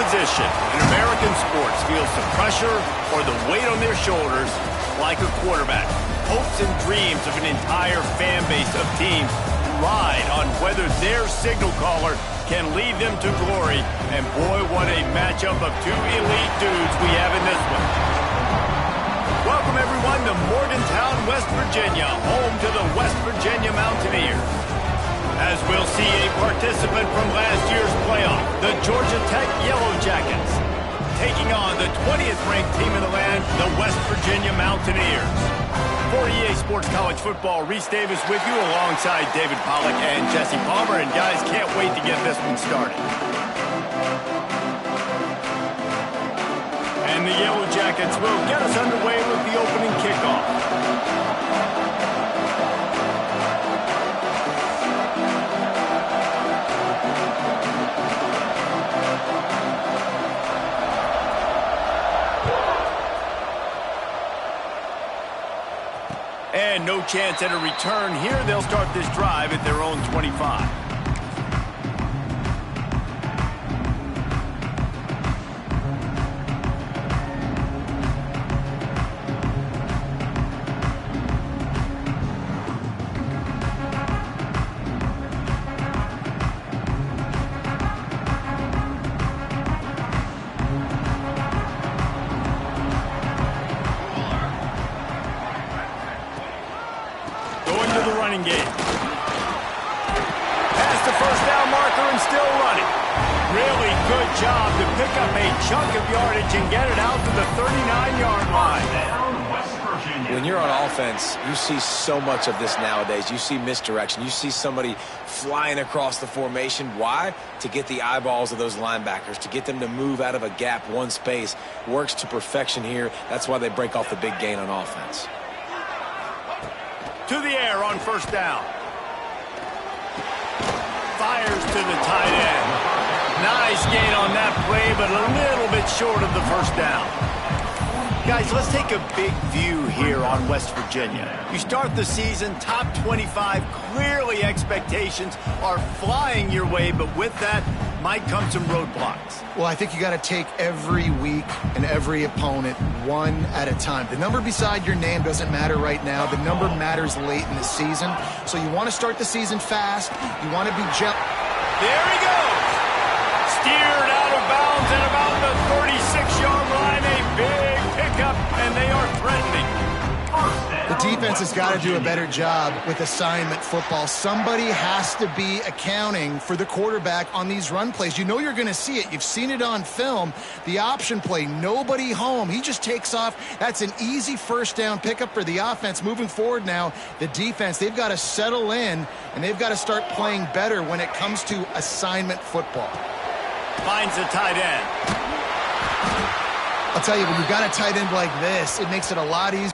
position in American sports feels the pressure or the weight on their shoulders like a quarterback. Hopes and dreams of an entire fan base of teams ride on whether their signal caller can lead them to glory. And boy, what a matchup of two elite dudes we have in this one. Welcome, everyone, to Morgantown, West Virginia, home to the West Virginia Mountaineers. As we'll see a participant from last year's playoff, the Georgia Tech Yellow Jackets, taking on the 20th ranked team in the land, the West Virginia Mountaineers. For EA Sports College Football, Reese Davis with you alongside David Pollack and Jesse Palmer. And guys, can't wait to get this one started. And the Yellow Jackets will get us underway with the opening kickoff. And no chance at a return here. They'll start this drive at their own 25. Game. Past the first down marker and still running. Really good job to pick up a chunk of yardage and get it out to the 39-yard line. When you're on offense, you see so much of this nowadays. You see misdirection. You see somebody flying across the formation. Why? To get the eyeballs of those linebackers, to get them to move out of a gap one space. Works to perfection here. That's why they break off the big gain on offense. To the air on first down. Fires to the tight end. Nice gain on that play, but a little bit short of the first down. Guys, let's take a big view here on West Virginia. You start the season top 25. Clearly expectations are flying your way, but with that might come some roadblocks. Well, I think you got to take every week and every opponent one at a time. The number beside your name doesn't matter right now. The number matters late in the season. So you want to start the season fast. You want to be There he goes. Steered out of bounds at about the 36-yard line. A big pickup, and they are threatening. The defense has got to do a better job with assignment football. Somebody has to be accounting for the quarterback on these run plays. You know you're going to see it. You've seen it on film. The option play, nobody home. He just takes off. That's an easy first down pickup for the offense. Moving forward now, the defense, they've got to settle in, and they've got to start playing better when it comes to assignment football. Finds the tight end. I'll tell you, when you've got a tight end like this, it makes it a lot easier.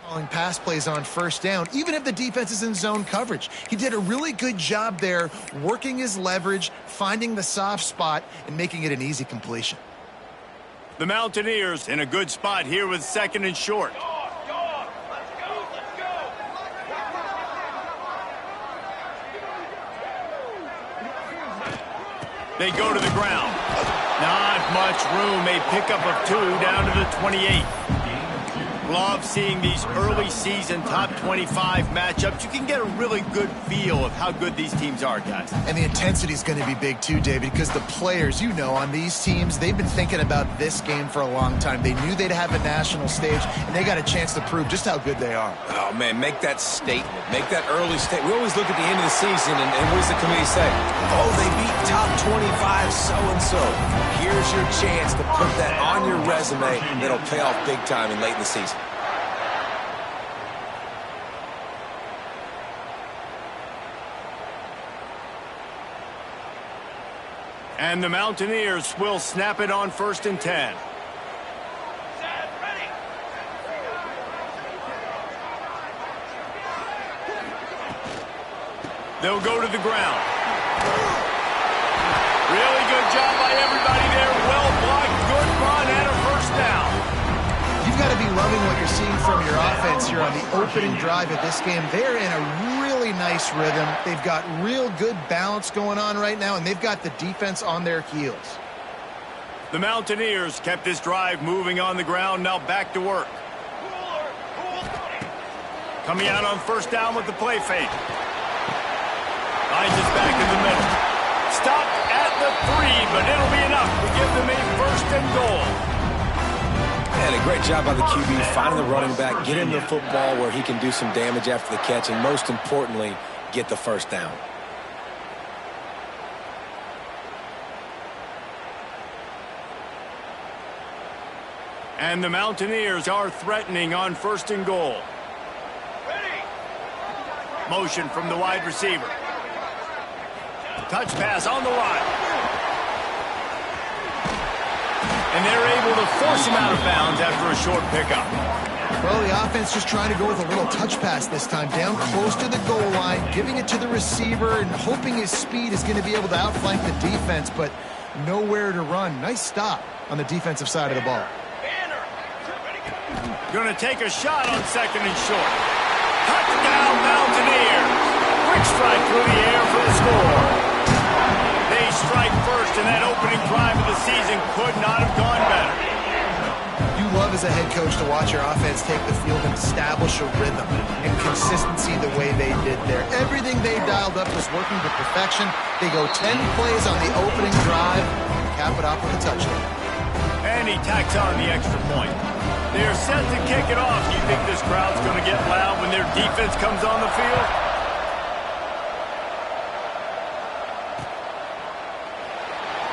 Calling pass plays on first down, even if the defense is in zone coverage. He did a really good job there, working his leverage, finding the soft spot, and making it an easy completion. The Mountaineers in a good spot here with second and short. They go to the ground. Not much room. A pickup of 2 down to the 28. Love seeing these early season top 25 matchups. You can get a really good feel of how good these teams are, guys. And the intensity is going to be big too, David, because the players, you know, on these teams, they've been thinking about this game for a long time. They knew they'd have a national stage, and they got a chance to prove just how good they are. Oh, man, make that statement. Make that early statement. We always look at the end of the season, and what does the committee say? Oh, they beat top 25 so-and-so. Here's your chance to put that on your resume that'll pay off big time in late in the season. And the Mountaineers will snap it on 1st and 10. They'll go to the ground. Really good job by everybody there. Well blocked, good run, and a first down. You've got to be loving what you're seeing from your offense here on the opening drive of this game. They're in a really nice rhythm. They've got real good balance going on right now, and they've got the defense on their heels. The Mountaineers kept this drive moving on the ground. Now back to work. Coming out on 1st down with the play fake. Finds us back in the middle. Stopped at the 3, but it'll be enough to give them a 1st and goal. And a great job by the QB finding the running back, get him the football where he can do some damage after the catch, and most importantly, get the 1st down. And the Mountaineers are threatening on 1st and goal. Ready. Motion from the wide receiver. Touch pass on the line. And they're able to force him out of bounds after a short pickup. Well, the offense just trying to go with a little touch pass this time, down close to the goal line, giving it to the receiver and hoping his speed is going to be able to outflank the defense, but nowhere to run. Nice stop on the defensive side of the ball. Going to take a shot on 2nd and short. Touchdown, Mountaineers. Quick strike through the air for the score. They strike first, and that opening drive of the season could not have gone better. You love as a head coach to watch your offense take the field and establish a rhythm and consistency the way they did there. Everything they dialed up was working to perfection. They go 10 plays on the opening drive and cap it off with a touchdown. And he tacks on the extra point. They are set to kick it off. Do you think this crowd's going to get loud when their defense comes on the field?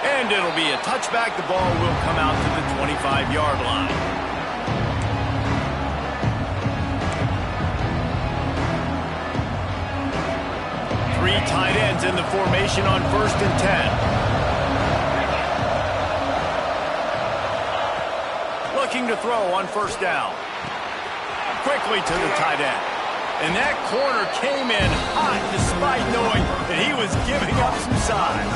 And it'll be a touchback. The ball will come out to the 25-yard line. Three tight ends in the formation on 1st and 10. Looking to throw on 1st down. Quickly to the tight end. And that corner came in hot despite knowing that he was giving up some size.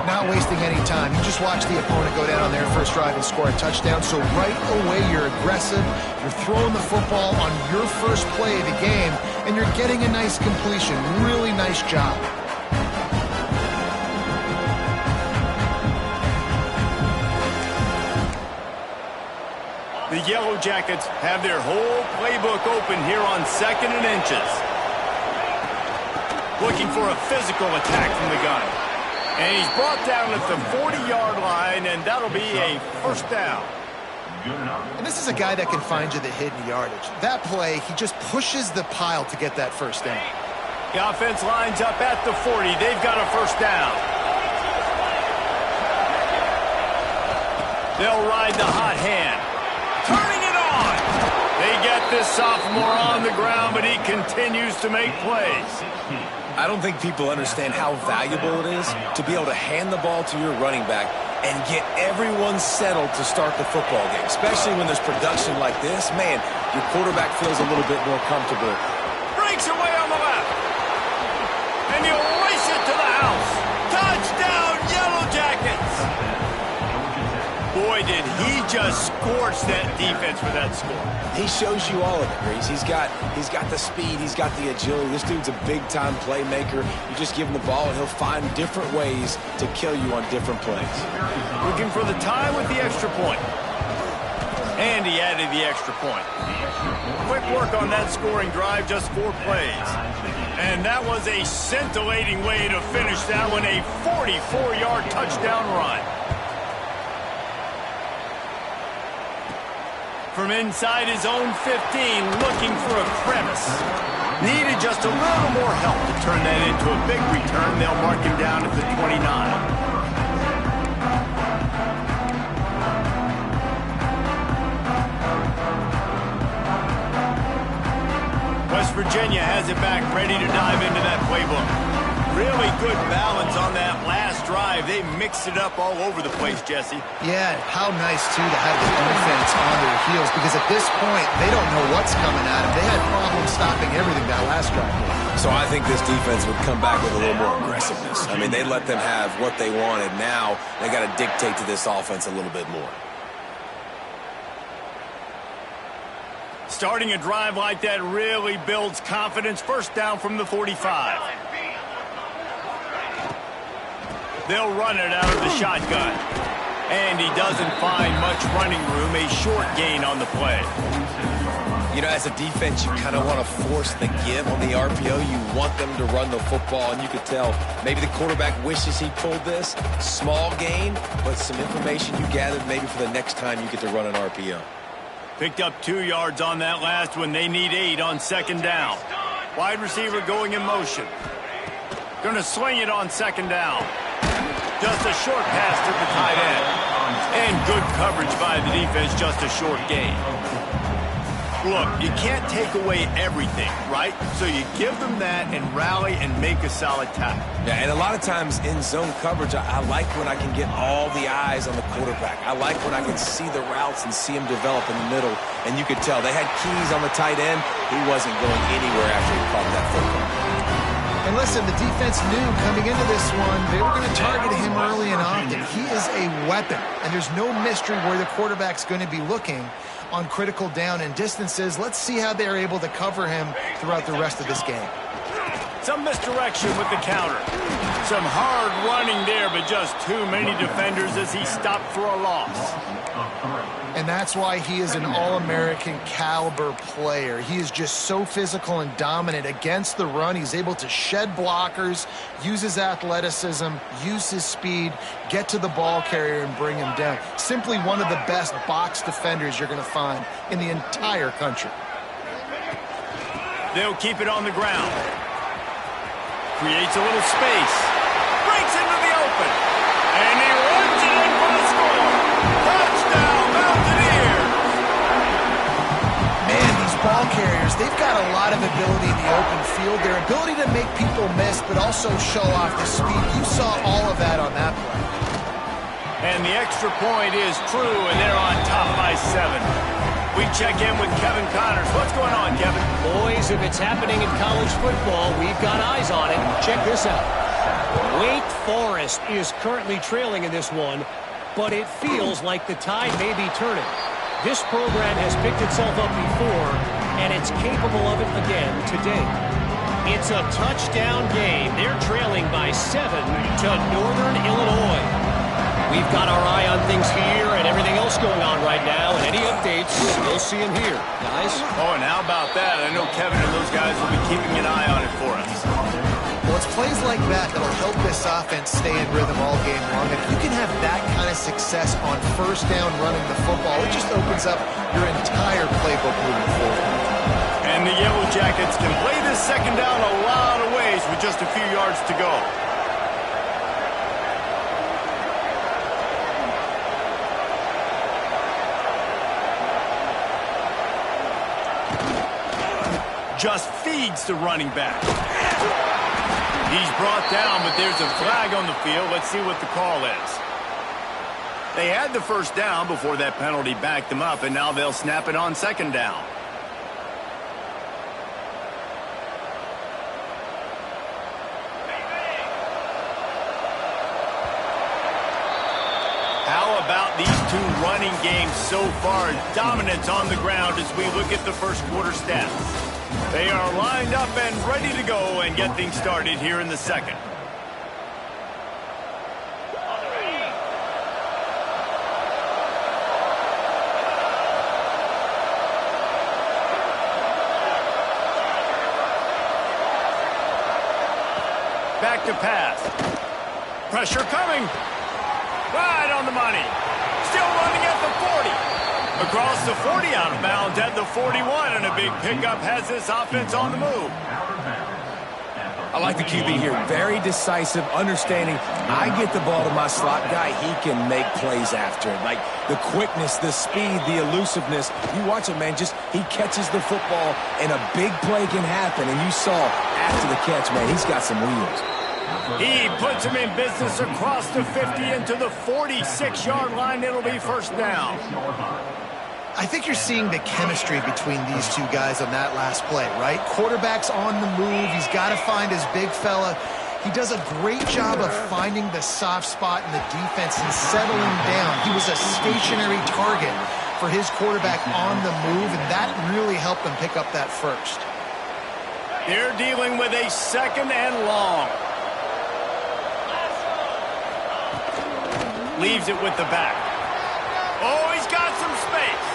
Not wasting any time. You just watch the opponent go down on their first drive and score a touchdown. So right away, you're aggressive. You're throwing the football on your first play of the game, and you're getting a nice completion. Really nice job. The Yellow Jackets have their whole playbook open here on 2nd and inches. Looking for a physical attack from the gun. And he's brought down at the 40-yard line, and that'll be a 1st down. And this is a guy that can find you the hidden yardage. That play, he just pushes the pile to get that 1st down. The offense lines up at the 40. They've got a 1st down. They'll ride the hot hand. Turning it on. They get this sophomore on the ground, but he continues to make plays. I don't think people understand how valuable it is to be able to hand the ball to your running back and get everyone settled to start the football game, especially when there's production like this. Man, your quarterback feels a little bit more comfortable. Breaks away on the left. And he'll race it to the house. Touchdown, Yellow Jackets. Boy, did he just scorched that defense with that score. He shows you all of it, Reese. He's got the speed. He's got the agility. This dude's a big-time playmaker. You just give him the ball, and he'll find different ways to kill you on different plays. Looking for the tie with the extra point. And he added the extra point. Quick work on that scoring drive, just 4 plays. And that was a scintillating way to finish that one, a 44-yard touchdown run. From inside his own 15, looking for a crevice. Needed just a little more help to turn that into a big return. They'll mark him down at the 29. West Virginia has it back, ready to dive into that playbook. Really good balance on that last drive. They mixed it up all over the place, Jesse. Yeah, how nice, too, to have the defense on their heels, because at this point, they don't know what's coming at them. They had problems stopping everything that last drive. So I think this defense would come back with a little more aggressiveness. I mean, they let them have what they wanted. Now they got to dictate to this offense a little bit more. Starting a drive like that really builds confidence. First down from the 45. They'll run it out of the shotgun. And he doesn't find much running room. A short gain on the play. You know, as a defense, you kind of want to force the give on the RPO. You want them to run the football, and you could tell maybe the quarterback wishes he pulled this. Small gain, but some information you gathered maybe for the next time you get to run an RPO. Picked up 2 yards on that last one. They need 8 on second down. Wide receiver going in motion. Going to sling it on second down. Just a short pass to the tight end. And good coverage by the defense, just a short gain. Look, you can't take away everything, right? So you give them that and rally and make a solid tackle. Yeah, and a lot of times in zone coverage, I like when I can get all the eyes on the quarterback. I like when I can see the routes and see him develop in the middle. And you could tell they had keys on the tight end. He wasn't going anywhere after he caught that football. And listen, the defense knew coming into this one, they were going to target him early and often. He is a weapon, and there's no mystery where the quarterback's going to be looking on critical down and distances. Let's see how they're able to cover him throughout the rest of this game. Some misdirection with the counter. Some hard running there, but just too many defenders as he stopped for a loss. And that's why he is an All-American caliber player. He is just so physical and dominant against the run. He's able to shed blockers, use his athleticism, use his speed, get to the ball carrier and bring him down. Simply one of the best box defenders you're going to find in the entire country. They'll keep it on the ground. Creates a little space. Breaks into the open. And he runs it in for the score. Touchdown, Mountaineers. Man, these ball carriers, they've got a lot of ability in the open field. Their ability to make people miss, but also show off the speed. You saw all of that on that play. And the extra point is true, and they're on top by 7. We check in with Kevin Connors. What's going on, Kevin? Boys, if it's happening in college football, we've got eyes on it. Check this out. Wake Forest is currently trailing in this one, but it feels like the tide may be turning. This program has picked itself up before, and it's capable of it again today. It's a touchdown game. They're trailing by 7 to Northern Illinois. We've got our eye on things here and everything else going on right now, and any updates, we'll see them here. Guys? Oh, and how about that? I know Kevin and those guys will be keeping an eye on it for us. Well, it's plays like that that'll help this offense stay in rhythm all game long. If you can have that kind of success on first down running the football, it just opens up your entire playbook moving forward. And the Yellow Jackets can play this second down a lot of ways with just a few yards to go. Just feeds the running back. He's brought down, but there's a flag on the field. Let's see what the call is. They had the first down before that penalty backed them up, and now they'll snap it on second down. How about these two running games so far? Dominance on the ground as we look at the first quarter stats. They are lined up and ready to go and get things started here in the second. Back to pass. Pressure coming. Right on the money. Still running at the 40. Across the 40, out of bounds at the 41, and a big pickup has this offense on the move. I like the QB here. Very decisive, understanding. I get the ball to my slot guy. He can make plays after it. Like the quickness, the speed, the elusiveness. You watch it, man. Just he catches the football, and a big play can happen. And you saw after the catch, man, he's got some wheels. He puts him in business across the 50 into the 46-yard line. It'll be first down. I think you're seeing the chemistry between these two guys on that last play, right? Quarterback's on the move. He's got to find his big fella. He does a great job of finding the soft spot in the defense and settling down. He was a stationary target for his quarterback on the move, and that really helped him pick up that first. They're dealing with a second and long. Leaves it with the back. Oh, he's got some space.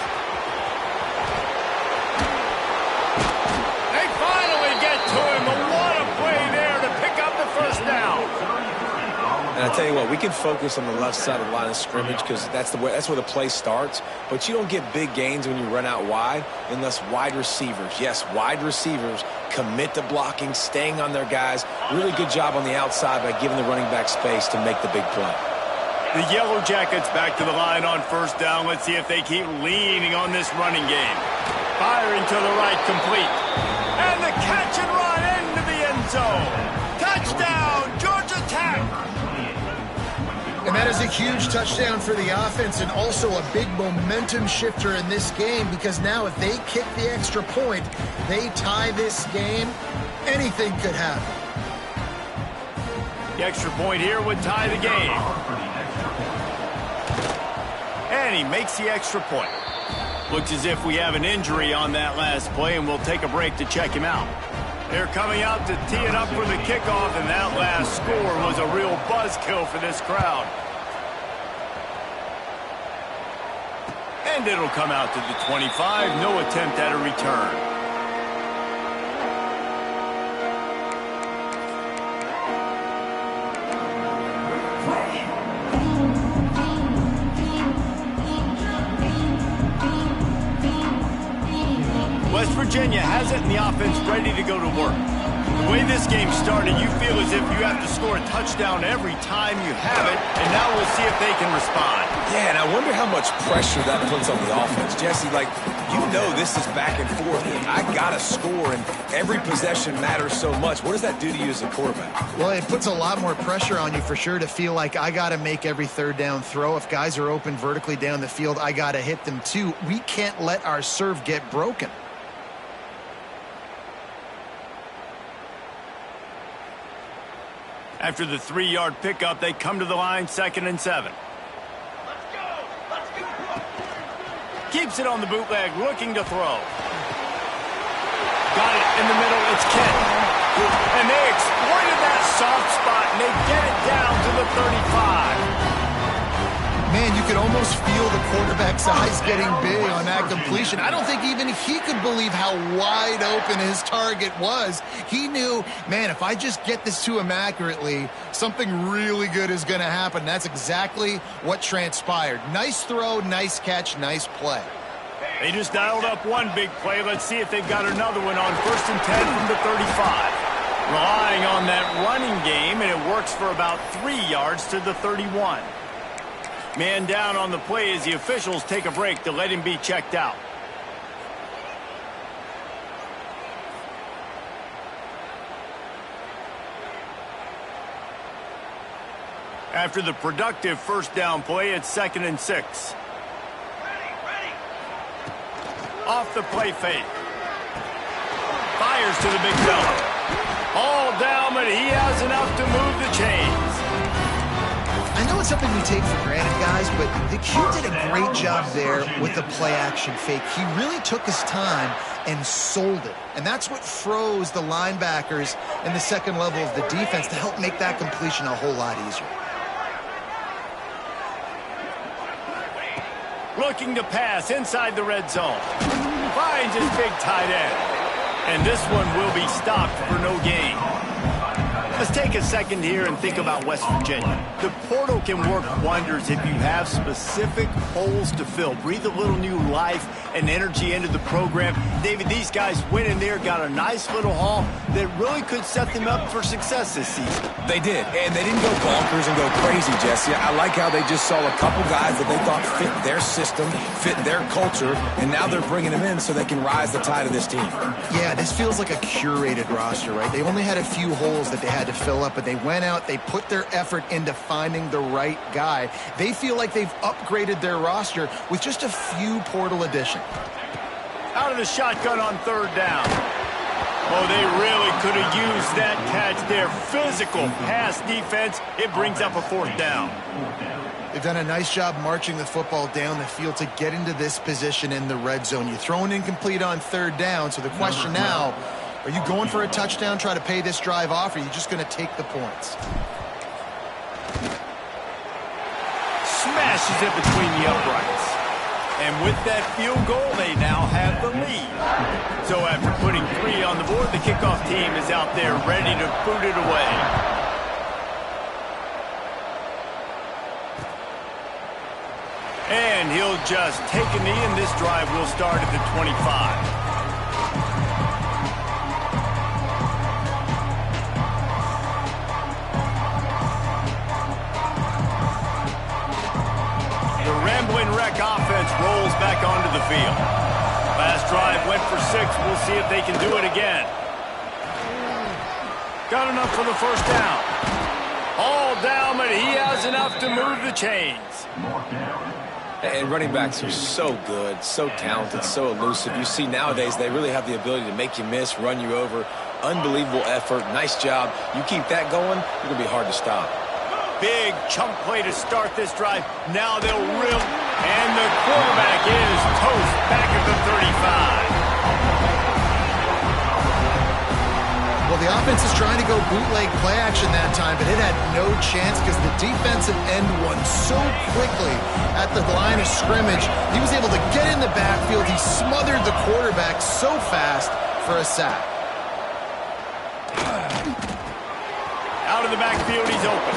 They finally get to him. But what a play there to pick up the first down. And I tell you what, we can focus on the left side of the line of scrimmage because that's where the play starts. But you don't get big gains when you run out wide unless wide receivers, yes, wide receivers, commit to blocking, staying on their guys. Really good job on the outside by giving the running back space to make the big play. The Yellow Jackets back to the line on first down. Let's see if they keep leaning on this running game. Firing to the right, complete. And the catch and run into the end zone. Touchdown, Georgia Tech. And that is a huge touchdown for the offense and also a big momentum shifter in this game because now if they kick the extra point, they tie this game, anything could happen. The extra point here would tie the game. And he makes the extra point. Looks as if we have an injury on that last play, and we'll take a break to check him out. They're coming out to tee it up for the kickoff, and that last score was a real buzzkill for this crowd. And it'll come out to the 25. No attempt at a return. West Virginia has it and the offense ready to go to work. The way this game started, you feel as if you have to score a touchdown every time you have it, and now we'll see if they can respond. Yeah, and I wonder how much pressure that puts on the offense. Jesse, like, you know this is back and forth. I got to score, and every possession matters so much. What does that do to you as a quarterback? Well, it puts a lot more pressure on you for sure to feel like I got to make every third down throw. If guys are open vertically down the field, I got to hit them too. We can't let our serve get broken. After the 3-yard pickup, they come to the line, 2nd and 7. Keeps it on the bootleg, looking to throw. Got it in the middle, it's Kent. And they exploited that soft spot, and they get it down to the 35. Man, you could almost feel the quarterback's eyes getting big on that completion. I don't think even he could believe how wide open his target was. He knew, man, if I just get this to him accurately, something really good is going to happen. That's exactly what transpired. Nice throw, nice catch, nice play. They just dialed up one big play. Let's see if they've got another one on 1st and 10 from the 35. Relying on that running game, and it works for about 3 yards to the 31. Man down on the play as the officials take a break to let him be checked out. After the productive first down play, it's 2nd and 6. Off the play fake. Fires to the big fella. All down, but he has enough to move the chains. I know it's something we take for granted, guys, but the Q did a great job there with the play-action fake. He really took his time and sold it. And that's what froze the linebackers in the second level of the defense to help make that completion a whole lot easier. Looking to pass inside the red zone. Finds his big tight end. And this one will be stopped for no gain. Let's take a second here and think about West Virginia. The portal can work wonders if you have specific holes to fill. Breathe a little new life and energy into the program. David, these guys went in there, got a nice little haul that really could set them up for success this season. They did, and they didn't go bonkers and go crazy, Jesse. I like how they just saw a couple guys that they thought fit their system, fit their culture, and now they're bringing them in so they can rise the tide of this team. Yeah, this feels like a curated roster, right? They only had a few holes that they had to fill up, but they went out, they put their effort into finding the right guy. They feel like they've upgraded their roster with just a few portal additions. Out of the shotgun on third down. Oh, they really could have used that catch there. Physical pass defense. It brings up a fourth down. They've done a nice job marching the football down the field to get into this position in the red zone. You throw an incomplete on third down, so the question now, are you going for a touchdown, try to pay this drive off, or are you just going to take the points? Smashes it between the uprights. And with that field goal, they now have the lead. So after putting 3 on the board, the kickoff team is out there ready to boot it away. And he'll just take a knee, and this drive will start at the 25. Offense rolls back onto the field. Last drive went for 6. We'll see if they can do it again. Got enough for the first down. All down, but he has enough to move the chains. And running backs are so good, so talented, so elusive. You see nowadays they really have the ability to make you miss, run you over. Unbelievable effort. Nice job. You keep that going, you're going to be hard to stop. Big chunk play to start this drive. Now they'll rip, and the quarterback is toast back at the 35. Well, the offense is trying to go bootleg play action that time, but it had no chance because the defensive end won so quickly at the line of scrimmage. He was able to get in the backfield. He smothered the quarterback so fast for a sack. Out of the backfield, he's open.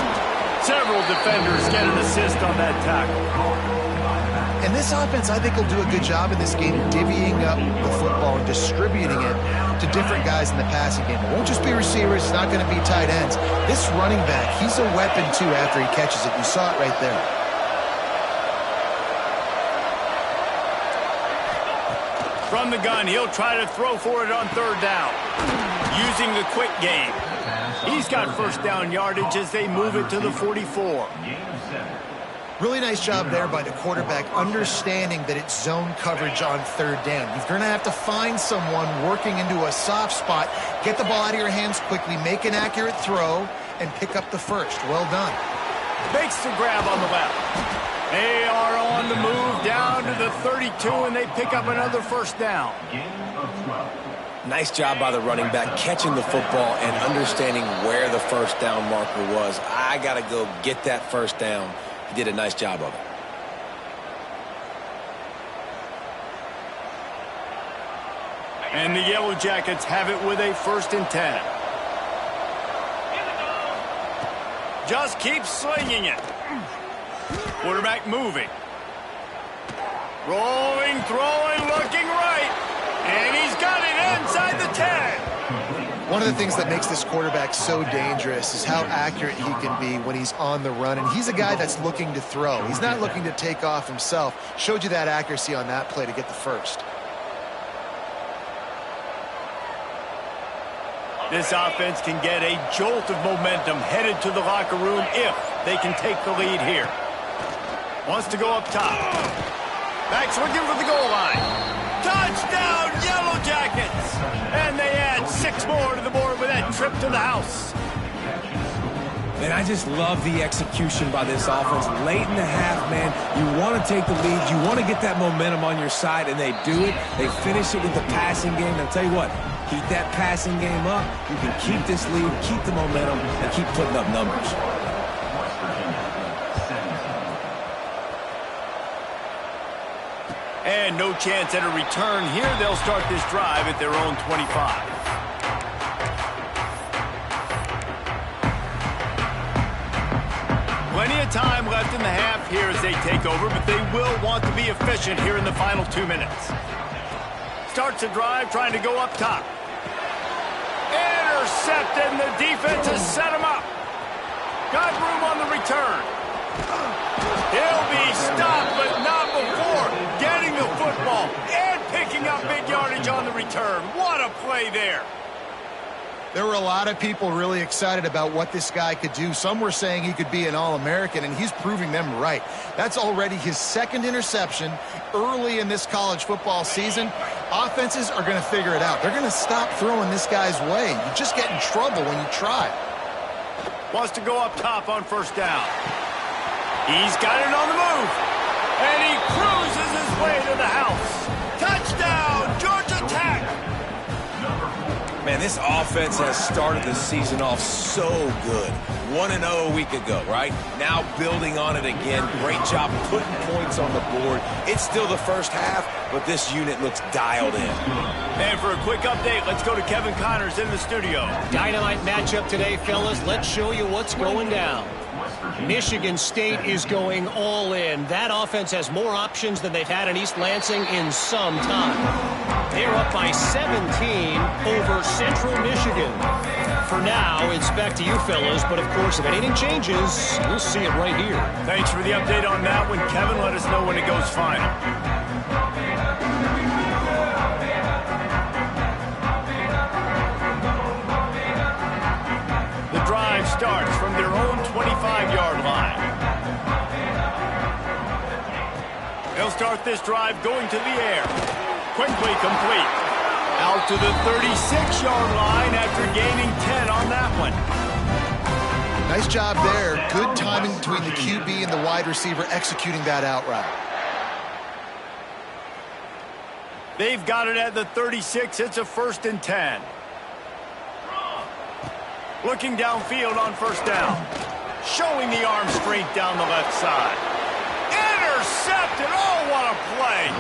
Several defenders get an assist on that tackle. And this offense, I think, will do a good job in this game divvying up the football and distributing it to different guys in the passing game. It won't just be receivers. It's not going to be tight ends. This running back, he's a weapon, too, after he catches it. You saw it right there. From the gun, he'll try to throw for it on third down. Using the quick game. He's got first down yardage as they move it to the 44. Really nice job there by the quarterback, understanding that it's zone coverage on third down. You're going to have to find someone working into a soft spot, get the ball out of your hands quickly, make an accurate throw, and pick up the first. Well done. Makes the grab on the left. They are on the move down to the 32, and they pick up another first down. Nice job by the running back, catching the football and understanding where the first down marker was. I got to go get that first down. He did a nice job of it. And the Yellow Jackets have it with a 1st and 10. Just keep slinging it. Quarterback moving. Rolling, throwing, looking right. And he's got it inside the 10. One of the things that makes this quarterback so dangerous is how accurate he can be when he's on the run. And he's a guy that's looking to throw. He's not looking to take off himself. Showed you that accuracy on that play to get the first. This offense can get a jolt of momentum headed to the locker room if they can take the lead here. Wants to go up top. Back's looking for the goal line. Touchdown, Yellow Jackets! And they add 6 more to the board with that trip to the house. And I just love the execution by this offense. Late in the half, man, you want to take the lead. You want to get that momentum on your side, and they do it. They finish it with the passing game. And I'll tell you what, keep that passing game up. You can keep this lead, keep the momentum, and keep putting up numbers. And no chance at a return here. They'll start this drive at their own 25. Plenty of time left in the half here as they take over, but they will want to be efficient here in the final 2 minutes. Starts the drive, trying to go up top. Intercepted, and the defense has set him up. Got room on the return. He'll be stopped, but not before getting the football and picking up big yardage on the return. What a play there. There were a lot of people really excited about what this guy could do. Some were saying he could be an All-American, and he's proving them right. That's already his second interception early in this college football season. Offenses are going to figure it out. They're going to stop throwing this guy's way. You just get in trouble when you try. Wants to go up top on first down. He's got it on the move. And he cruises his way to the house. Touchdown, Georgia Tech. Man, this offense has started the season off so good. 1-0 a week ago, right? Now building on it again. Great job putting points on the board. It's still the first half, but this unit looks dialed in. And for a quick update, let's go to Kevin Connors in the studio. Dynamite matchup today, fellas. Let's show you what's going down. Michigan State is going all in. That offense has more options than they've had in East Lansing in some time. They're up by 17 over Central Michigan. For now, it's back to you fellas, but of course, if anything changes, you'll see it right here. Thanks for the update on that one, Kevin. Let us know when it goes final. The drive starts from their own 25-yard line. They'll start this drive going to the air. Quickly complete. Out to the 36-yard line after gaining 10 on that one. Nice job there. Good timing between the QB and the wide receiver executing that out route. They've got it at the 36. It's a 1st and 10. Looking downfield on first down. Showing the arm strength down the left side. Intercepted. Oh, what a play.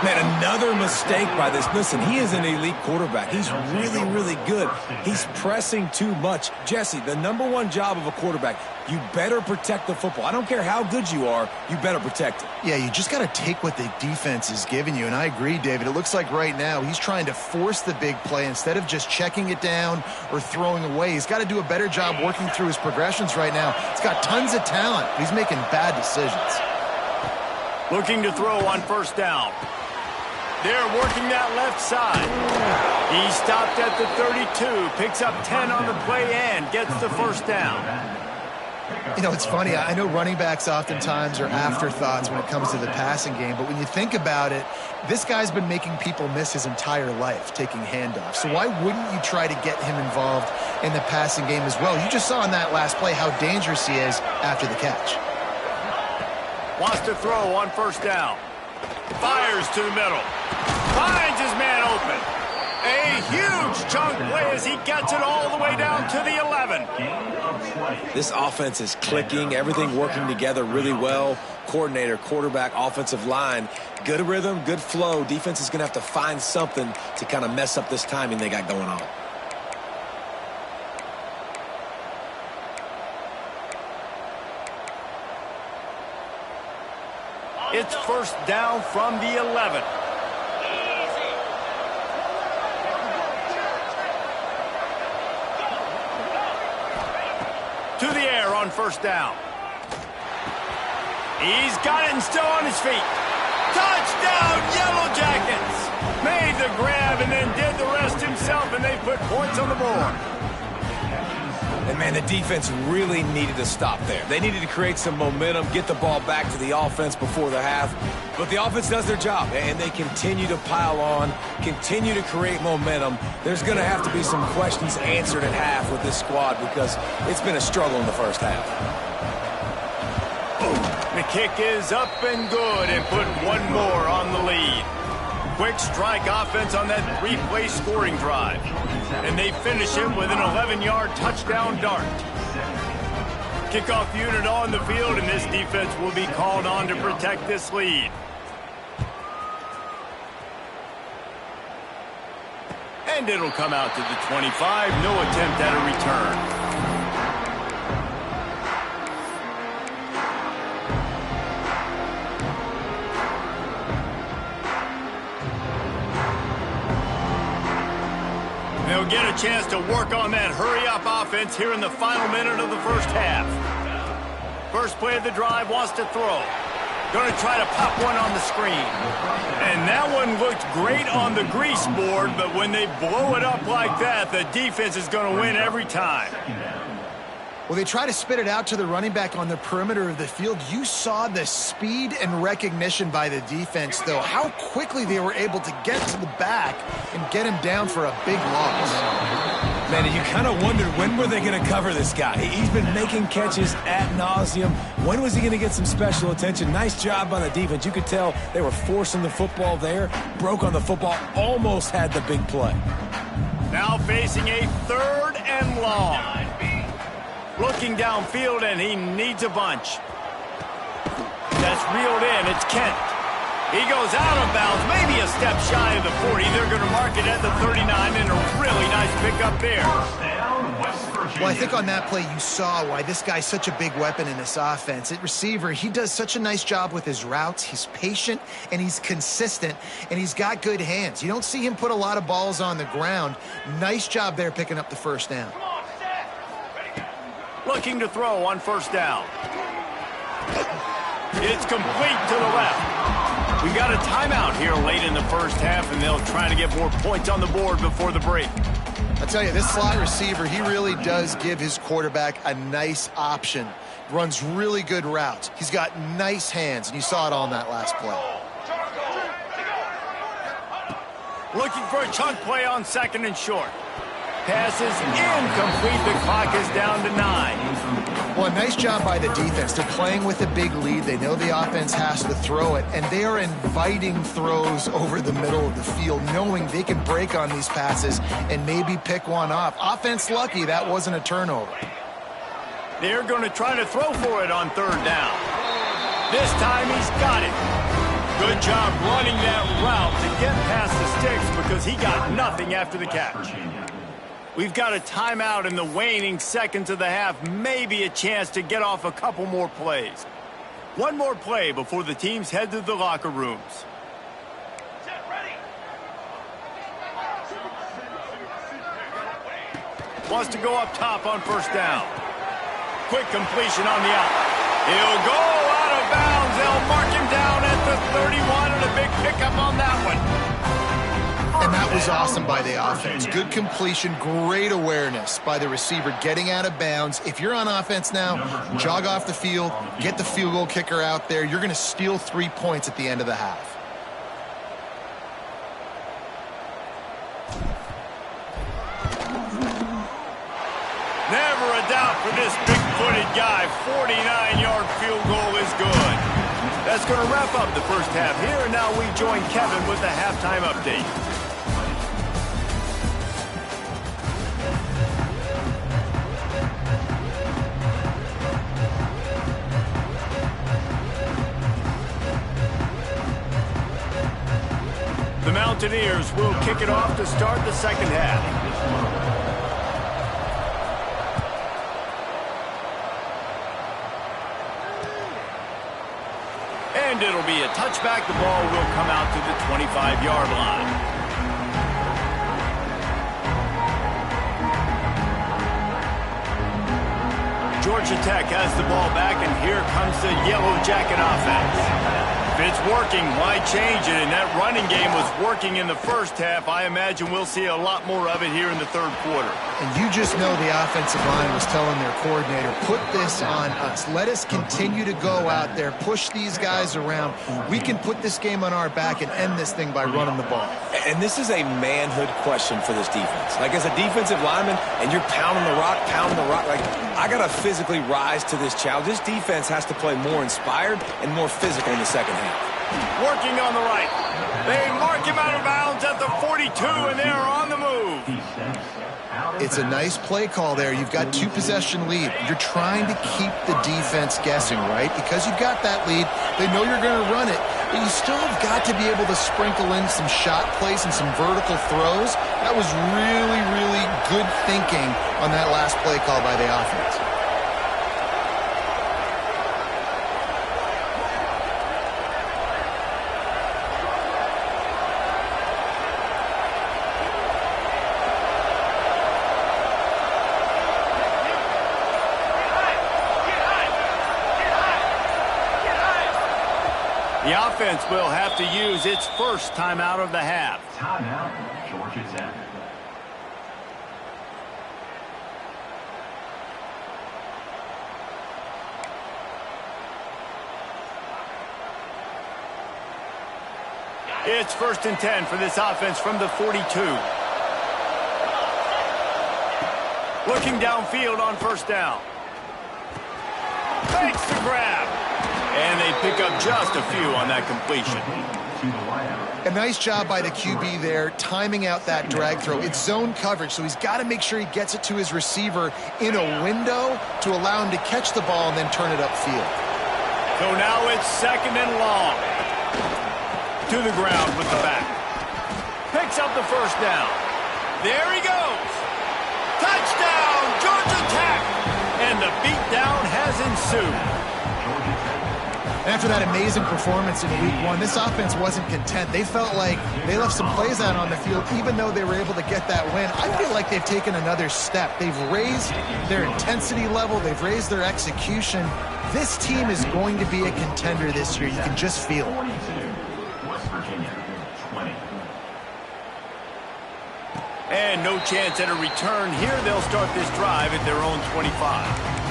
Man, another mistake by this. Listen, he is an elite quarterback. He's really, really good. He's pressing too much. Jesse, the #1 job of a quarterback, you better protect the football. I don't care how good you are, you better protect it. Yeah, you just got to take what the defense is giving you, and I agree, David. It looks like right now he's trying to force the big play instead of just checking it down or throwing away. He's got to do a better job working through his progressions right now. He's got tons of talent, but he's making bad decisions. Looking to throw on first down. They're working that left side. He stopped at the 32, picks up 10 on the play and gets the first down. You know, it's funny. I know running backs oftentimes are afterthoughts when it comes to the passing game, but when you think about it, this guy's been making people miss his entire life taking handoffs. So why wouldn't you try to get him involved in the passing game as well? You just saw in that last play how dangerous he is after the catch. Wants to throw on first down. Fires to the middle. Finds his man open. A huge chunk play as he gets it all the way down to the 11. This offense is clicking. Everything working together really well. Coordinator, quarterback, offensive line. Good rhythm, good flow. Defense is going to have to find something to kind of mess up this timing they got going on. It's first down from the 11. To the air on first down. He's got it and still on his feet. Touchdown, Yellow Jackets! Made the grab and then did the rest himself, and they put points on the board. And, man, the defense really needed to stop there. They needed to create some momentum, get the ball back to the offense before the half. But the offense does their job, and they continue to pile on, continue to create momentum. There's going to have to be some questions answered at half with this squad because it's been a struggle in the first half. The kick is up and good and put one more on the lead. Quick strike offense on that three-play scoring drive. And they finish it with an 11-yard touchdown dart. Kickoff unit on the field, and this defense will be called on to protect this lead. And it'll come out to the 25. No attempt at a return. They'll get a chance to work on that hurry-up offense here in the final minute of the first half. First play of the drive, wants to throw. Going to try to pop one on the screen. And that one looked great on the grease board, but when they blow it up like that, the defense is going to win every time. Well, they try to spit it out to the running back on the perimeter of the field. You saw the speed and recognition by the defense, though. How quickly they were able to get to the back and get him down for a big loss. Man, you kind of wondered when were they going to cover this guy. He's been making catches ad nauseum. When was he going to get some special attention? Nice job by the defense. You could tell they were forcing the football there, broke on the football, almost had the big play. Now facing a 3rd and long. Looking downfield, and he needs a bunch. That's reeled in. It's Kent. He goes out of bounds, maybe a step shy of the 40. They're going to mark it at the 39, and a really nice pickup there. Well, I think on that play you saw why this guy's such a big weapon in this offense. At receiver, he does such a nice job with his routes. He's patient, and he's consistent, and he's got good hands. You don't see him put a lot of balls on the ground. Nice job there picking up the first down. Looking to throw on first down. It's complete to the left. We got a timeout here late in the first half, and they'll try to get more points on the board before the break. I tell you, this slot receiver, he really does give his quarterback a nice option. Runs really good routes. He's got nice hands, and you saw it on that last play. Looking for a chunk play on 2nd and short. Pass is incomplete. The clock is down to 9. Well, nice job by the defense. They're playing with a big lead. They know the offense has to throw it, and they are inviting throws over the middle of the field, knowing they can break on these passes and maybe pick one off. Offense lucky that wasn't a turnover. They're going to try to throw for it on 3rd down. This time he's got it. Good job running that route to get past the sticks because he got nothing after the catch. We've got a timeout in the waning seconds of the half, maybe a chance to get off a couple more plays. One more play before the teams head to the locker rooms. Wants to go up top on first down. Quick completion on the out. He'll go out of bounds. They'll mark him down at the 31, and a big pickup on that one. And that was awesome by the offense. Good completion, great awareness by the receiver getting out of bounds. If you're on offense now, jog off the field, get the field goal kicker out there. You're going to steal 3 points at the end of the half. Never a doubt for this big-footed guy. 49-yard field goal is good. That's going to wrap up the first half here, and now we join Kevin with the halftime update. The Mountaineers will kick it off to start the second half. And it'll be a touchback. The ball will come out to the 25-yard line. Georgia Tech has the ball back, and here comes the Yellow Jacket offense. If it's working, why change it? And that running game was working in the first half. I imagine we'll see a lot more of it here in the third quarter. And you just know the offensive line was telling their coordinator, put this on us. Let us continue to go out there, push these guys around. We can put this game on our back and end this thing by running the ball. And this is a manhood question for this defense. Like, as a defensive lineman, and you're pounding the rock, like, I got to physically rise to this challenge. This defense has to play more inspired and more physical in the second half. Working on the right. They mark him out of bounds at the 42, and they're on the move. It's a nice play call there. You've got 2-possession lead. You're trying to keep the defense guessing, right? Because you've got that lead. They know you're going to run it, but you still have got to be able to sprinkle in some shot plays and some vertical throws. That was really, really good thinking on that last play call by the offense. The offense will have to use its first timeout of the half. Timeout, Georgia Tech. It's 1st and 10 for this offense from the 42. Looking downfield on 1st down. Fakes the grab. And they pick up just a few on that completion. A nice job by the QB there, timing out that drag throw. It's zone coverage, so he's got to make sure he gets it to his receiver in a window to allow him to catch the ball and then turn it upfield. So now it's 2nd and long. To the ground with the back. Picks up the 1st down. There he goes. Touchdown, Georgia Tech. And the beatdown has ensued. After that amazing performance in week 1, this offense wasn't content. They felt like they left some plays out on the field, even though they were able to get that win. I feel like they've taken another step. They've raised their intensity level. They've raised their execution. This team is going to be a contender this year. You can just feel it. West Virginia, 20. And no chance at a return here. They'll start this drive at their own 25.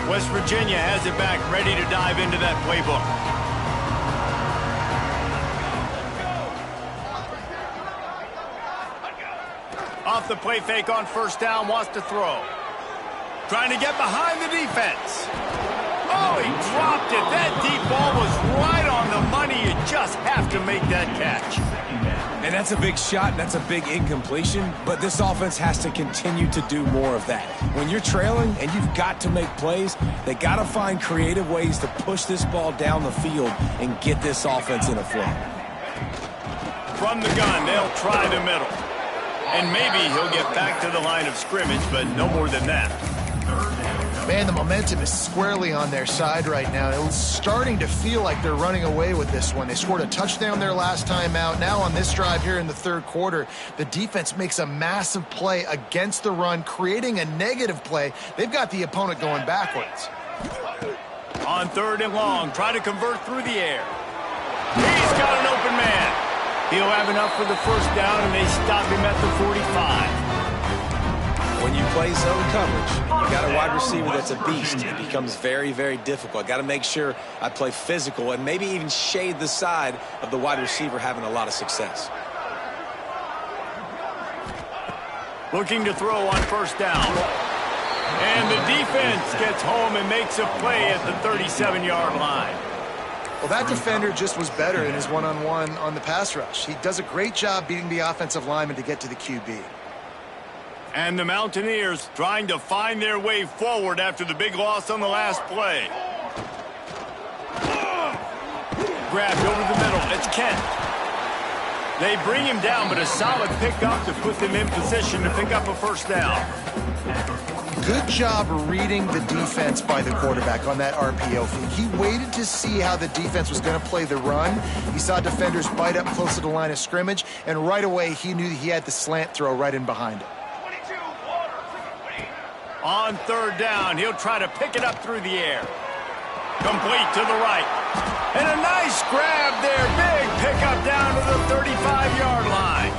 West Virginia has it back, ready to dive into that playbook. Off the play fake on 1st down, wants to throw. Trying to get behind the defense. Oh, he dropped it. That deep ball was right on the money. You just have to make that catch. And that's a big shot, and that's a big incompletion, but this offense has to continue to do more of that. When you're trailing and you've got to make plays, they got to find creative ways to push this ball down the field and get this offense in a flow. From the gun, they'll try the middle. And maybe he'll get back to the line of scrimmage, but no more than that. Man, the momentum is squarely on their side right now. It's starting to feel like they're running away with this one. They scored a touchdown their last time out. Now on this drive here in the 3rd quarter, the defense makes a massive play against the run, creating a negative play. They've got the opponent going backwards. On 3rd and long, try to convert through the air. He's got an open man. He'll have enough for the 1st down, and they stop him at the 45. When you play zone coverage, you got a wide receiver that's a beast. It becomes very, very difficult. I got to make sure I play physical and maybe even shade the side of the wide receiver having a lot of success. Looking to throw on 1st down. And the defense gets home and makes a play at the 37-yard line. Well, that defender just was better in his one-on-one on the pass rush. He does a great job beating the offensive lineman to get to the QB. And the Mountaineers trying to find their way forward after the big loss on the last play. Grabbed over the middle. It's Kent. They bring him down, but a solid pickup to put them in position to pick up a first down. Good job reading the defense by the quarterback on that RPO feed. He waited to see how the defense was going to play the run. He saw defenders bite up close to the line of scrimmage, and right away he knew he had the slant throw right in behind it. On third down, he'll try to pick it up through the air. Complete to the right. And a nice grab there. Big pickup down to the 35-yard line.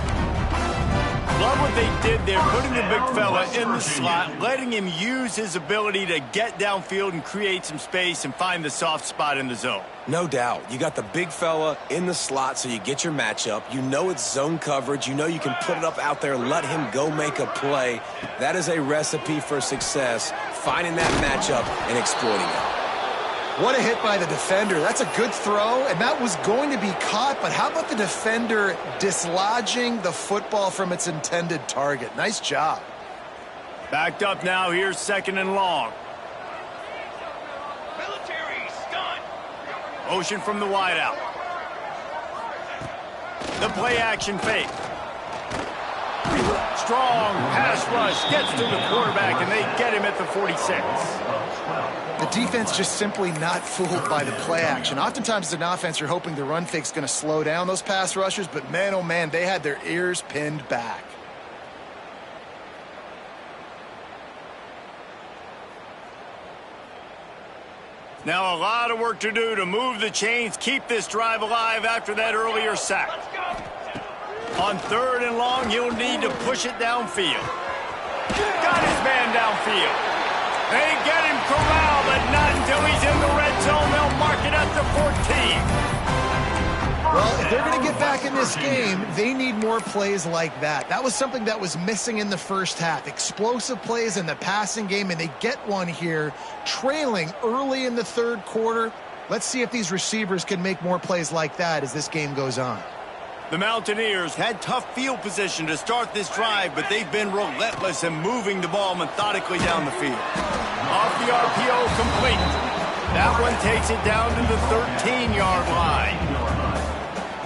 Love what they did there, putting the big fella in the slot, letting him use his ability to get downfield and create some space and find the soft spot in the zone. No doubt. You got the big fella in the slot, so you get your matchup. You know it's zone coverage. You know you can put it up out there, let him go make a play. That is a recipe for success, finding that matchup and exploiting it. What a hit by the defender. That's a good throw, and that was going to be caught, but how about the defender dislodging the football from its intended target? Nice job. Backed up now. Here's second and long. Motion from the wideout. The play action fake. Strong pass rush gets to the quarterback, and they get him at the 46. The defense just simply not fooled by the play action. Oftentimes as an offense, you're hoping the run fake's going to slow down those pass rushers, but man, oh man, they had their ears pinned back. Now a lot of work to do to move the chains, keep this drive alive after that earlier sack. On third and long, he'll need to push it downfield. Got his man downfield. They get him corralled, but not until he's in the red zone. They'll mark it at the 14. Well, if they're going to get back in this game, they need more plays like that. That was something that was missing in the first half. Explosive plays in the passing game, and they get one here, trailing early in the third quarter. Let's see if these receivers can make more plays like that as this game goes on. The Mountaineers had tough field position to start this drive, but they've been relentless in moving the ball methodically down the field. Off the RPO, complete. That one takes it down to the 13-yard line.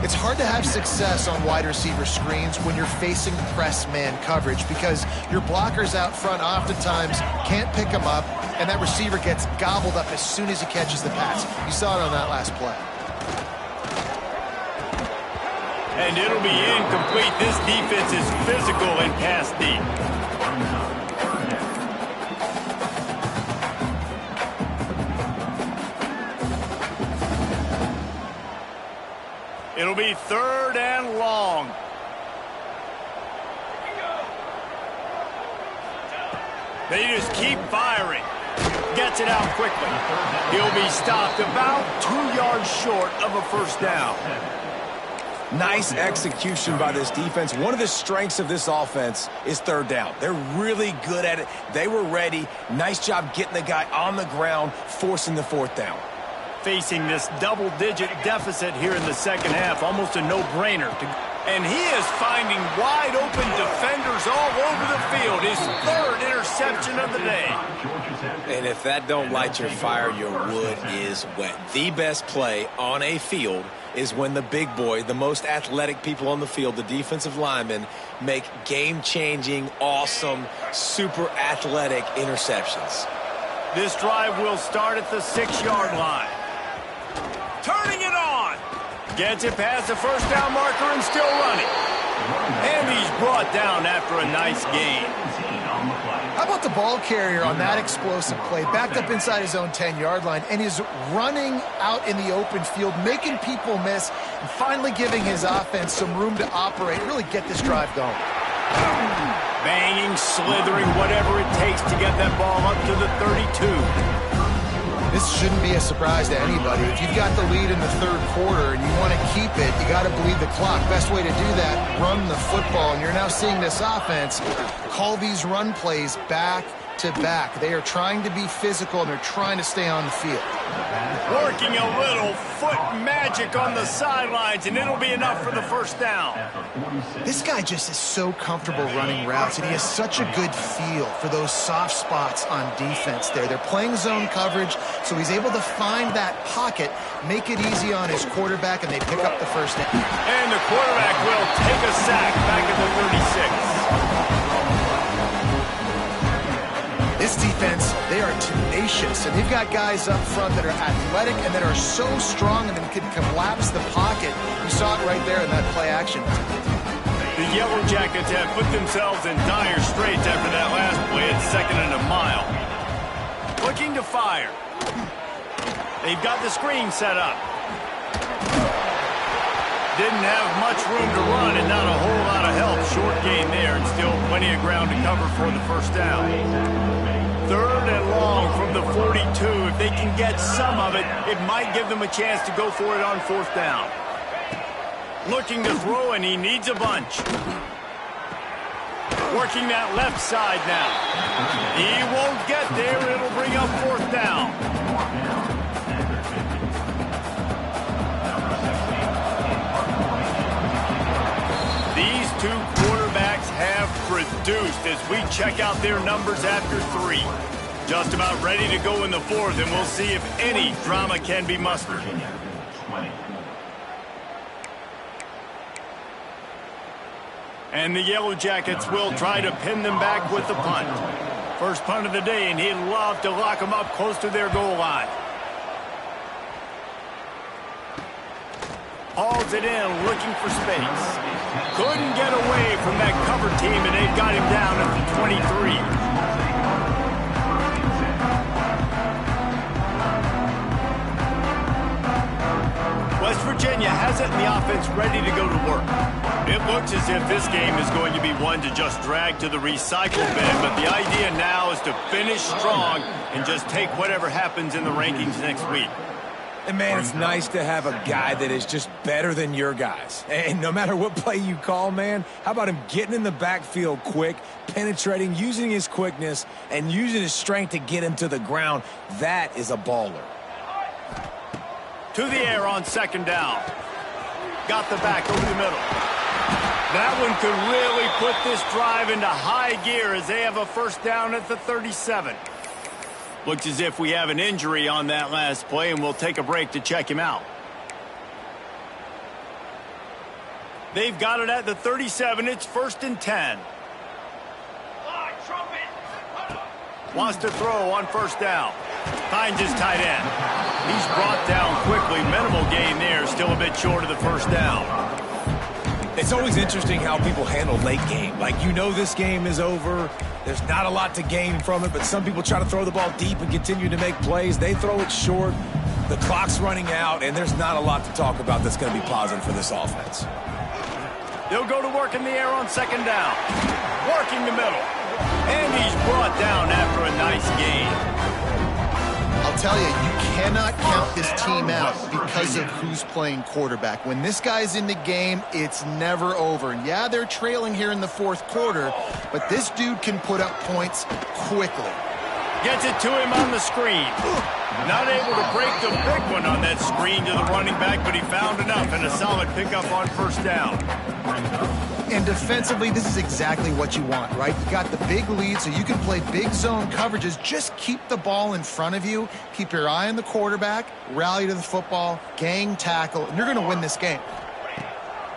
It's hard to have success on wide receiver screens when you're facing press man coverage because your blockers out front oftentimes can't pick them up, and that receiver gets gobbled up as soon as he catches the pass. You saw it on that last play. And it'll be incomplete. This defense is physical and pass deep. It'll be third and long. They just keep firing. Gets it out quickly. He'll be stopped about 2 yards short of a first down. Nice execution by this defense. One of the strengths of this offense is third down. They're really good at it. They were ready. Nice job getting the guy on the ground, forcing the fourth down. Facing this double-digit deficit here in the second half, almost a no-brainer. And he is finding wide-open defenders all over the field. His third interception of the day. And if that don't light your fire, your wood is wet. The best play on a field is when the big boy, the most athletic people on the field, the defensive linemen, make game-changing, awesome, super athletic interceptions. This drive will start at the 6-yard line. Turning it on. Gets it past the first down marker and still running. And he's brought down after a nice gain. How about the ball carrier on that explosive play? Backed up inside his own 10-yard line and is running out in the open field, making people miss, and finally giving his offense some room to operate, really get this drive going. Banging, slithering, whatever it takes to get that ball up to the 32. This shouldn't be a surprise to anybody. If you've got the lead in the third quarter and you want to keep it, you got to bleed the clock. Best way to do that, run the football. And you're now seeing this offense call these run plays back to back. They are trying to be physical and they're trying to stay on the field. Working a little foot magic on the sidelines, and it'll be enough for the first down. This guy just is so comfortable running routes, and he has such a good feel for those soft spots on defense there. They're playing zone coverage, so he's able to find that pocket, make it easy on his quarterback, and they pick up the first down. And the quarterback will take a sack back at the 36. This defense, they are tenacious, and they've got guys up front that are athletic and that are so strong and can collapse the pocket. You saw it right there in that play action. The Yellow Jackets have put themselves in dire straits after that last play at 2nd and a mile. Looking to fire. They've got the screen set up. Didn't have much room to run and not a whole lot of help. Short gain there and still plenty of ground to cover for the first down. 3rd and long from the 42. If they can get some of it, it might give them a chance to go for it on 4th down. Looking to throw, and he needs a bunch. Working that left side now. He won't get there. It'll bring up 4th down. These two quarterbacks have produced as we check out their numbers after 3. Just about ready to go in the 4th, and we'll see if any drama can be mustered. And the Yellow Jackets will try to pin them back with the punt. First punt of the day, and he'd love to lock them up close to their goal line. Hauls it in, looking for space. Couldn't get away from that cover team, and they've got him down at the 23. West Virginia has it, and the offense ready to go to work. It looks as if this game is going to be one to just drag to the recycle bin, but the idea now is to finish strong and just take whatever happens in the rankings next week. And, man, it's nice to have a guy that is just better than your guys. And no matter what play you call, man, how about him getting in the backfield quick, penetrating, using his quickness, and using his strength to get him to the ground? That is a baller. To the air on 2nd down. Got the back over the middle. That one could really put this drive into high gear as they have a first down at the 37. Looks as if we have an injury on that last play, and we'll take a break to check him out. They've got it at the 37. It's 1st and 10. Wants to throw on 1st down. Finds his tight end. He's brought down quickly. Minimal gain there. Still a bit short of the first down. It's always interesting how people handle late game. Like, you know this game is over. There's not a lot to gain from it, but some people try to throw the ball deep and continue to make plays. They throw it short. The clock's running out, and there's not a lot to talk about that's going to be positive for this offense. They'll go to work in the air on 2nd down. Working the middle. And he's brought down after a nice gain. I'll tell you, you cannot count this team out because of who's playing quarterback. When this guy's in the game, it's never over. And yeah, they're trailing here in the 4th quarter, but this dude can put up points quickly. Gets it to him on the screen. Not able to break the big one on that screen to the running back, but he found enough and a solid pickup on 1st down. And defensively, this is exactly what you want, right? You got the big lead, so you can play big zone coverages. Just keep the ball in front of you. Keep your eye on the quarterback. Rally to the football. Gang tackle. And you're going to win this game.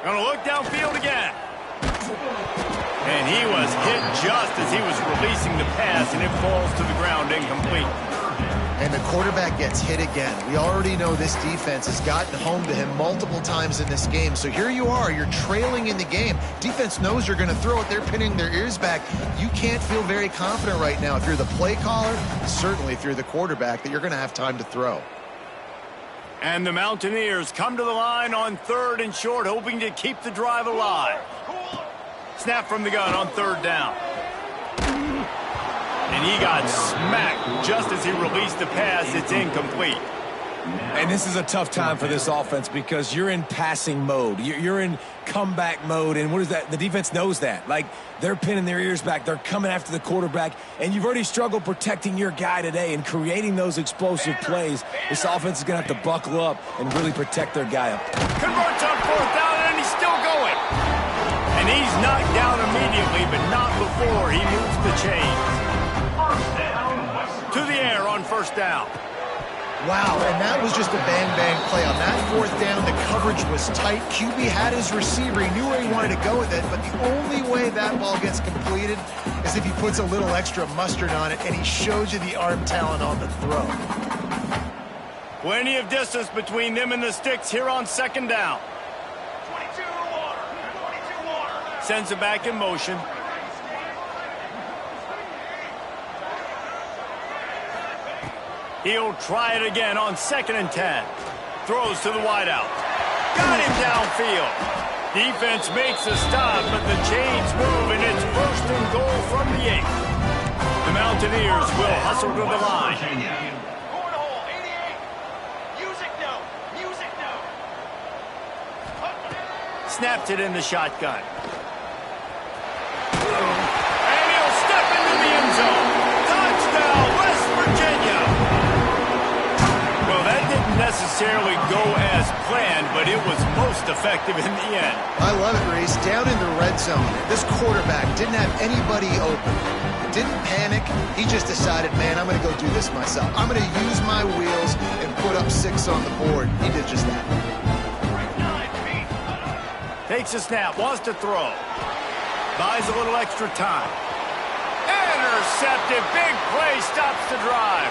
Going to look downfield again. And he was hit just as he was releasing the pass, and it falls to the ground incomplete. And the quarterback gets hit again. We already know this defense has gotten home to him multiple times in this game. So here you are, you're trailing in the game. Defense knows you're going to throw it. They're pinning their ears back. You can't feel very confident right now if you're the play caller, certainly if you're the quarterback, that you're going to have time to throw. And the Mountaineers come to the line on 3rd and short, hoping to keep the drive alive. Snap from the gun on 3rd down. And he got smacked just as he released the pass. It's incomplete. And this is a tough time for this offense because you're in passing mode. You're in comeback mode, and what is that? The defense knows that. Like, they're pinning their ears back. They're coming after the quarterback, and you've already struggled protecting your guy today and creating those explosive plays. This offense is going to have to buckle up and really protect their guy up. Converts on 4th down, and he's still going. And he's knocked down immediately, but not before he moves the chains. To the air on 1st down. Wow, and that was just a bang-bang play. On that 4th down, the coverage was tight. QB had his receiver. He knew where he wanted to go with it, but the only way that ball gets completed is if he puts a little extra mustard on it, and he shows you the arm talent on the throw. Plenty of distance between them and the sticks here on 2nd down. 22 water. Sends it back in motion. He'll try it again on 2nd and 10. Throws to the wideout. Got him downfield. Defense makes a stop, but the chains move, and it's 1st and goal from the 8. The Mountaineers will hustle to the line. Cornhole, 88. Music note. Snapped it in the shotgun. And he'll step into the end zone. Touchdown, West Virginia. Well, that didn't necessarily go as planned, but it was most effective in the end. I love it, Reese. Down in the red zone, this quarterback didn't have anybody open. Didn't panic. He just decided, man, I'm going to go do this myself. I'm going to use my wheels and put up 6 on the board. He did just that. Takes a snap, wants to throw. Buys a little extra time. Intercepted. Big play, stops the drive.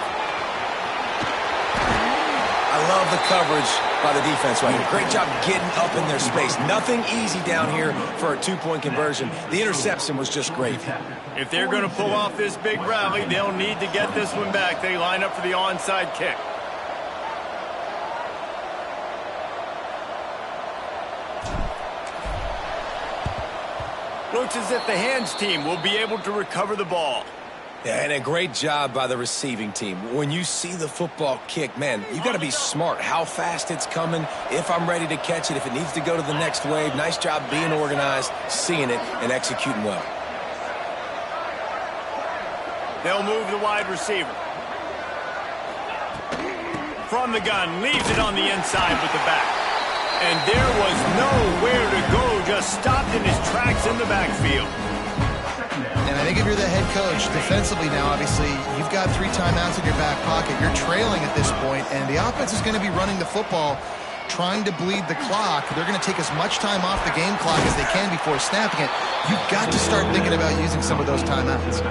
I love the coverage by the defense right here. Great job getting up in their space. Nothing easy down here for a 2-point conversion. The interception was just great. If they're going to pull off this big rally, they'll need to get this one back. They line up for the onside kick. Looks as if the hands team will be able to recover the ball. Yeah, and a great job by the receiving team. When you see the football kick, man, you got to be smart. How fast it's coming, if I'm ready to catch it, if it needs to go to the next wave. Nice job being organized, seeing it, and executing well. They'll move the wide receiver. From the gun, leaves it on the inside with the back. And there was nowhere to go, just stopped in his tracks in the backfield. And I think if you're the head coach, defensively now, obviously, you've got 3 timeouts in your back pocket. You're trailing at this point, and the offense is going to be running the football, trying to bleed the clock. They're going to take as much time off the game clock as they can before snapping it. You've got to start thinking about using some of those timeouts.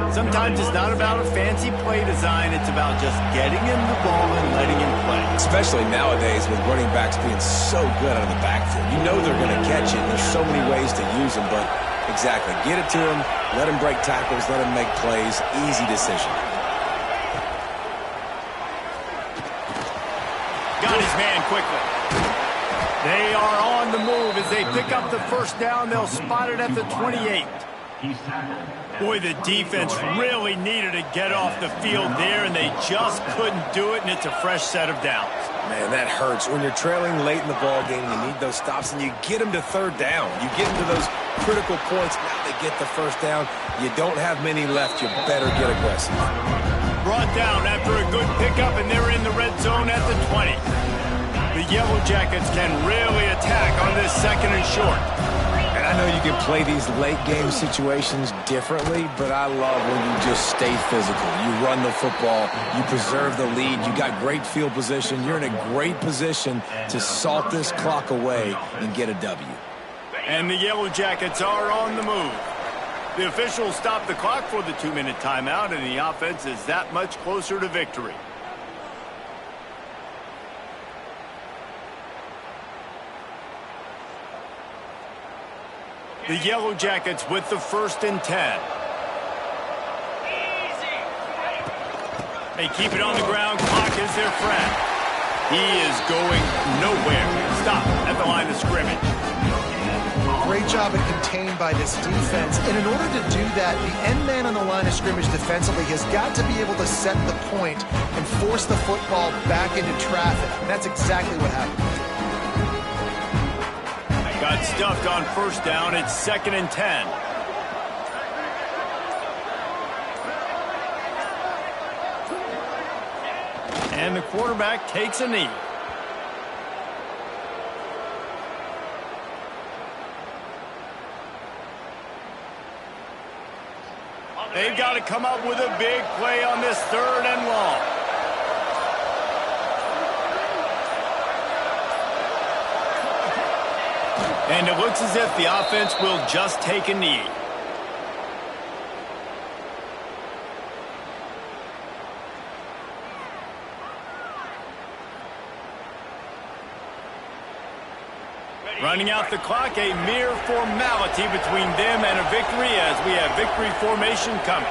Sometimes it's not about a fancy play design. It's about just getting him the ball and letting him play. Especially nowadays with running backs being so good out of the backfield. You know they're going to catch it. There's so many ways to use them, but exactly. Get it to him, let him break tackles, let him make plays. Easy decision. Got his man quickly. They are on the move as they pick up the 1st down. They'll spot it at the 28. Boy, the defense really needed to get off the field there, and they just couldn't do it, and it's a fresh set of downs. Man, that hurts. When you're trailing late in the ball game, you need those stops, and you get them to 3rd down. You get them to those critical points. Now they get the 1st down. You don't have many left. You better get aggressive. Brought down after a good pickup, and they're in the red zone at the 20. The Yellow Jackets can really attack on this 2nd and short. And I know you can play these late-game situations differently, but I love when you just stay physical. You run the football. You preserve the lead. You got great field position. You're in a great position to salt this clock away and get a W. And the Yellow Jackets are on the move. The officials stop the clock for the 2-minute timeout, and the offense is that much closer to victory. The Yellow Jackets with the 1st and 10. They keep it on the ground. Clock is their friend. He is going nowhere. Stop at the line of scrimmage. great job at contained by this defense. And in order to do that, the end man on the line of scrimmage defensively has got to be able to set the point and force the football back into traffic. And that's exactly what happened. Got stuffed on first down. It's 2nd and 10. And the quarterback takes a knee. They've got to come up with a big play on this 3rd and long. And it looks as if the offense will just take a knee. Running out the clock, a mere formality between them and a victory as we have victory formation coming.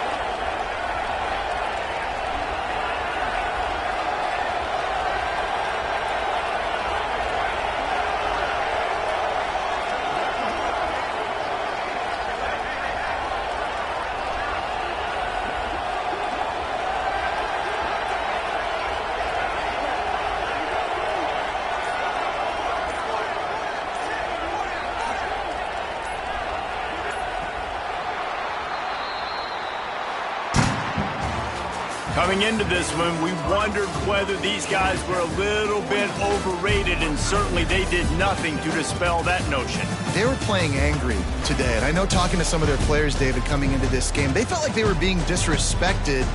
Coming into this one, we wondered whether these guys were a little bit overrated, and certainly they did nothing to dispel that notion. They were playing angry today, and I know talking to some of their players, David, coming into this game, they felt like they were being disrespected.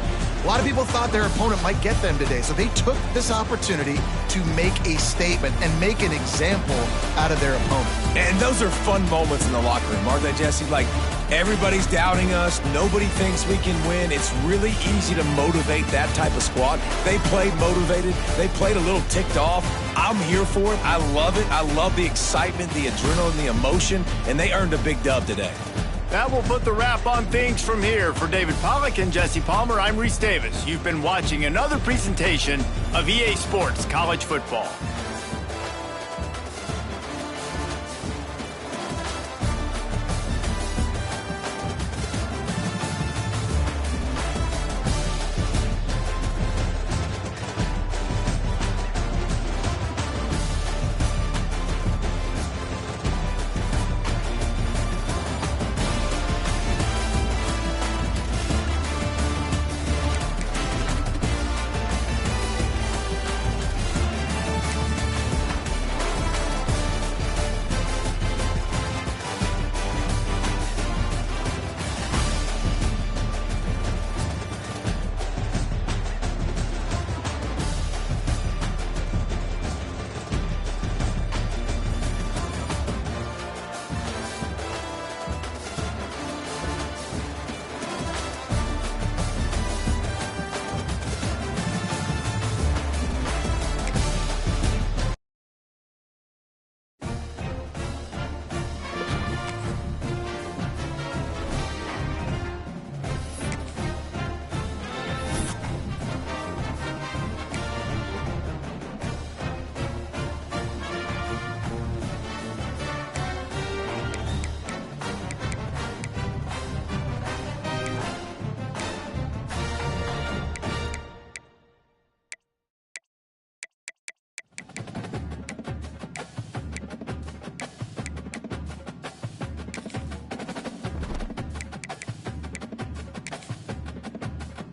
A lot of people thought their opponent might get them today, so they took this opportunity to make a statement and make an example out of their opponent. And those are fun moments in the locker room, aren't they, Jesse? Like, everybody's doubting us. Nobody thinks we can win. It's really easy to motivate that type of squad. They played motivated. They played a little ticked off. I'm here for it. I love it. I love the excitement, the adrenaline, the emotion, and they earned a big dub today. That will put the wrap on things from here. For David Pollack and Jesse Palmer, I'm Reese Davis. You've been watching another presentation of EA Sports College Football.